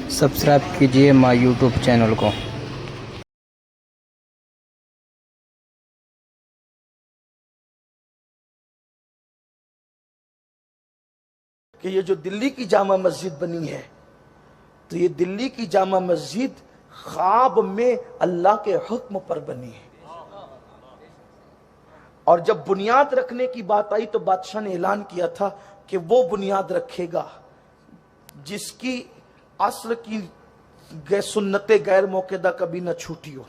Subscribe कीजिए my YouTube channel को। कि ये जो दिल्ली की जामा मस्जिद बनी है, तो ये दिल्ली की जामा मस्जिद ख्वाब में अल्लाह के हुक्म पर बनी है। और जब बुनियाद रखने की बात आई तो बादशाह ने ऐलान किया था कि वो बुनियाद रखेगा जिसकी अस्र की सुन्नते गैर मौकेदा कभी न छूटी हो,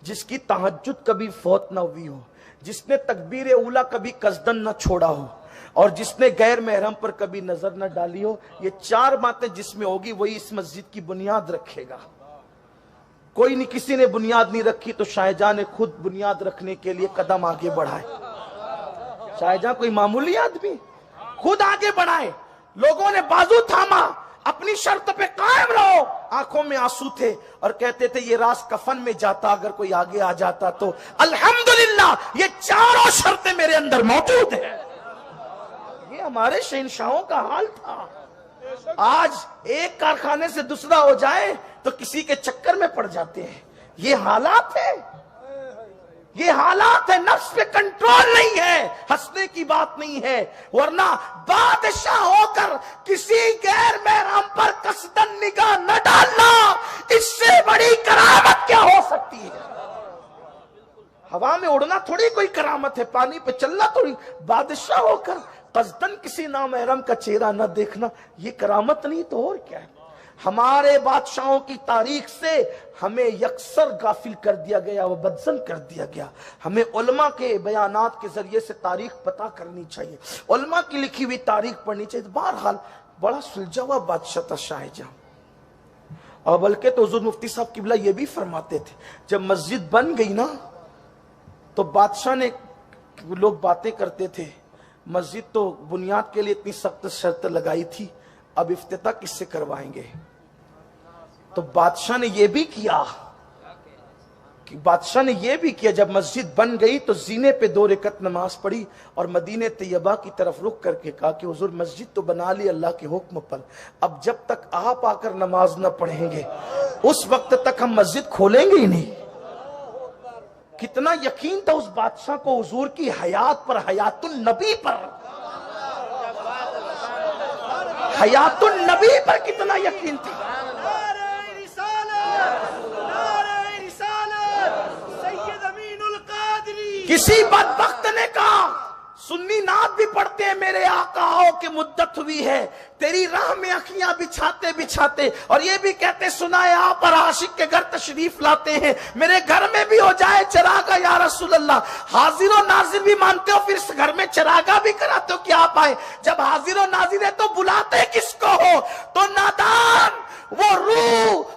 जिसकी तहज्जुद कभी फौत न हुई हो, जिसने तकबीर उला कभी कसदन न छोड़ा हो, और जिसने गैर महरम पर कभी नजर न डाली हो। ये चार बातें जिसमें होगी वही इस मस्जिद की बुनियाद रखेगा। कोई नहीं, किसी ने बुनियाद नहीं रखी तो शाहजहां ने खुद बुनियाद रखने के लिए कदम आगे बढ़ाए। शाहजहां कोई मामूली आदमी, खुद आगे बढ़ाए, लोगों ने बाजू थामा, अपनी शर्त पे कायम रहो। आंखों में आंसू थे और कहते थे ये रास कफन में जाता अगर कोई आगे आ जाता तो। अल्हम्दुलिल्लाह ये चारों शर्तें मेरे अंदर मौजूद है। ये हमारे शहंशाहों का हाल था। आज एक कारखाने से दूसरा हो जाए तो किसी के चक्कर में पड़ जाते हैं। ये हालात है, ये हालात है। नफ्स पे कंट्रोल नहीं है, हंसने की बात नहीं है। वरना बादशाह होकर किसी गैर महरम पर कसदन निगाह न डालना, इससे बड़ी करामत क्या हो सकती है। हवा में उड़ना थोड़ी कोई करामत है, पानी पे चलना थोड़ी। बादशाह होकर कसदन किसी नामहरम का चेहरा न देखना, ये करामत नहीं तो और क्या है। हमारे बादशाहों की तारीख से हमें यकसर गाफिल कर दिया गया, वो बदजन कर दिया गया। हमें उलमा के बयानात के जरिए से तारीख पता करनी चाहिए, उलमा की लिखी हुई तारीख पढ़नी चाहिए। बहरहाल बड़ा सुलझा हुआ बादशाह था शाहजहां। और बल्कि तो हुजूर मुफ्ती साहब किबला ये भी फरमाते थे, जब मस्जिद बन गई ना तो बादशाह ने, लोग बातें करते थे मस्जिद तो बुनियाद के लिए इतनी सख्त शर्त लगाई थी, अब इफ्तिताह किससे करवाएंगे। तो बादशाह ने यह भी किया कि जब मस्जिद बन गई तो जीने पे 2 रकअत नमाज पढ़ी और मदीने तैयबा की तरफ रुख करके कहा कि हुजूर मस्जिद तो बना ली अल्लाह के हुक्म पर, अब जब तक आप आकर नमाज न पढ़ेंगे उस वक्त तक हम मस्जिद खोलेंगे ही नहीं। कितना यकीन था उस बादशाह को हुजूर की हयात पर, हयातुन नबी पर, हयातुन नबी पर कितना यकीन था। किसी बदबख्त ने कहा, सुन्नी नात भी पढ़ते हैं, मेरे आका आओ कि मुद्दत हुई है तेरी राह में अखियां बिछाते बिछाते, और ये भी कहते सुनाए आप पर आशिक के घर तशरीफ लाते हैं, मेरे घर में भी हो जाए चरागा या रसूल अल्लाह। हाजिर और नाजिर भी मानते हो, फिर इस घर में चरागा भी कराते हो कि आप आए। जब हाजिर और नाजिर है तो बुलाते किसको हो। तो नादान वो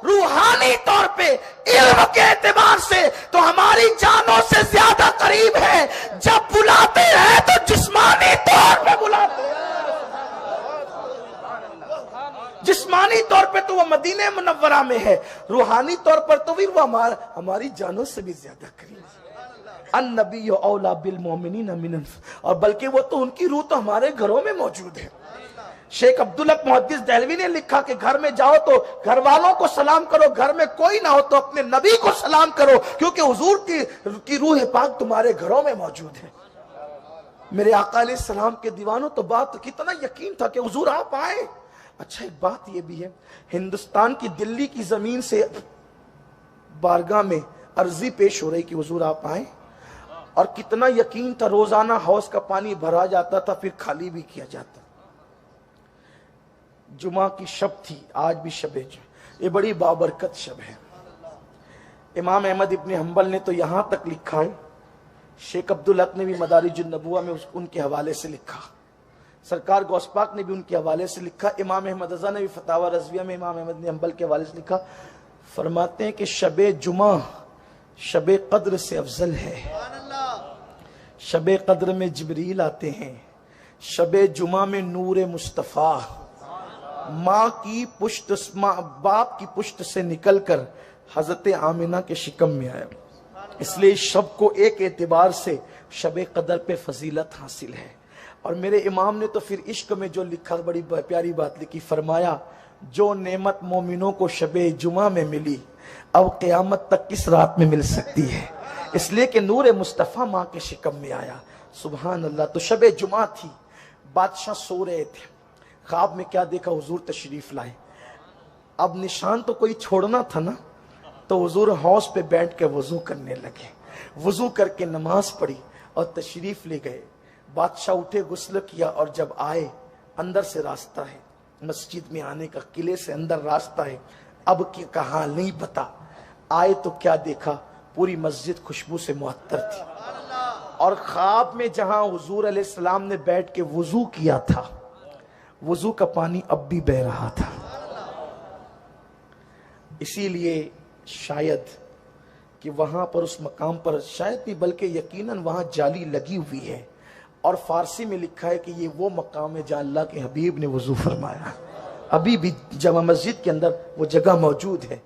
रूहानी तौर पे, इल्म के एतबार से तो हमारी जानों से ज्यादा करीब है। जब बुलाते हैं तो जिस्मानी तौर पे बुलाते हैं, जिस्मानी तौर पे तो वो मदीने मुनव्वरा में है, रूहानी तौर पर तो भी वो हमारी जानों से भी ज्यादा करीब है। अन्नबी औला बिल मोमिनीन मिन, और बल्कि वो तो उनकी रूह तो हमारे घरों में मौजूद है। शेख अब्दुल हक मुहद्दिस दहलवी ने लिखा कि घर में जाओ तो घर वालों को सलाम करो, घर में कोई ना हो तो अपने नबी को सलाम करो, क्योंकि हुजूर की रूह पाक तुम्हारे घरों में मौजूद है। मेरे आका अलैहि सलाम के दीवानों, तो बात कितना यकीन था कि हुजूर आप आए। अच्छा एक बात यह भी है, हिंदुस्तान की दिल्ली की जमीन से बारगाह में अर्जी पेश हो रही कि हुजूर आप आए, और कितना यकीन था रोजाना हौज का पानी भरा जाता था फिर खाली भी किया जाता। जुमा की शब थी, आज भी शब है, ये बड़ी बाबरकत शब है। इमाम अहमद इब्न हंबल ने तो यहां तक लिखा है, शेख अब्दुल हक ने भी मदारिजुन नबुवा में उनके हवाले से लिखा, सरकार गौसपाक ने भी उनके हवाले से लिखा, इमाम अहमद रज़ा ने भी फतावा रज़विया में इमाम अहमद ने हंबल के हवाले से लिखा। फरमाते हैं कि शबे जुमा शबे कद्र से अफजल है। शबे कद्र में जिब्रील आते हैं, शबे जुमा में नूर मुस्तफ़ा माँ की पुष्ट, बाप की पुष्ट से निकलकर हजरत आमिना के शिकम में आया। इसलिए इस शब को एक एतबार से शबे कदर पे फजीलत हासिल है। और मेरे इमाम ने तो फिर इश्क में जो लिखा, बड़ी प्यारी बात लिखी, फरमाया जो नेमत मोमिनों को शबे जुमा में मिली अब क़यामत तक किस रात में मिल सकती है, इसलिए कि नूर मुस्तफ़ा माँ के शिकम में आया। सुभान अल्लाह। तो शबे जुमा थी, बादशाह सो रहे थे, ख्वाब में क्या देखा, हुजूर तशरीफ लाए। अब निशान तो कोई छोड़ना था ना, तो हुजूर हौस पे बैठ के वजू करने लगे, वजू करके नमाज पढ़ी और तशरीफ ले गए। बादशाह उठे, गुस्ल किया और जब आए, अंदर से रास्ता है मस्जिद में आने का, किले से अंदर रास्ता है। अब की कहा नहीं पता, आए तो क्या देखा, पूरी मस्जिद खुशबू से मुअत्तर थी। और ख्वाब में जहां हुजूर अलैहिस्सलाम ने बैठ के वजू किया था, वजू का पानी अब भी बह रहा था। इसीलिए शायद कि वहां पर उस मकाम पर, शायद नहीं बल्कि यकीनन वहां जाली लगी हुई है और फारसी में लिखा है कि ये वो मकाम है जहां अल्लाह के हबीब ने वजू फरमाया। अभी भी जमा मस्जिद के अंदर वो जगह मौजूद है।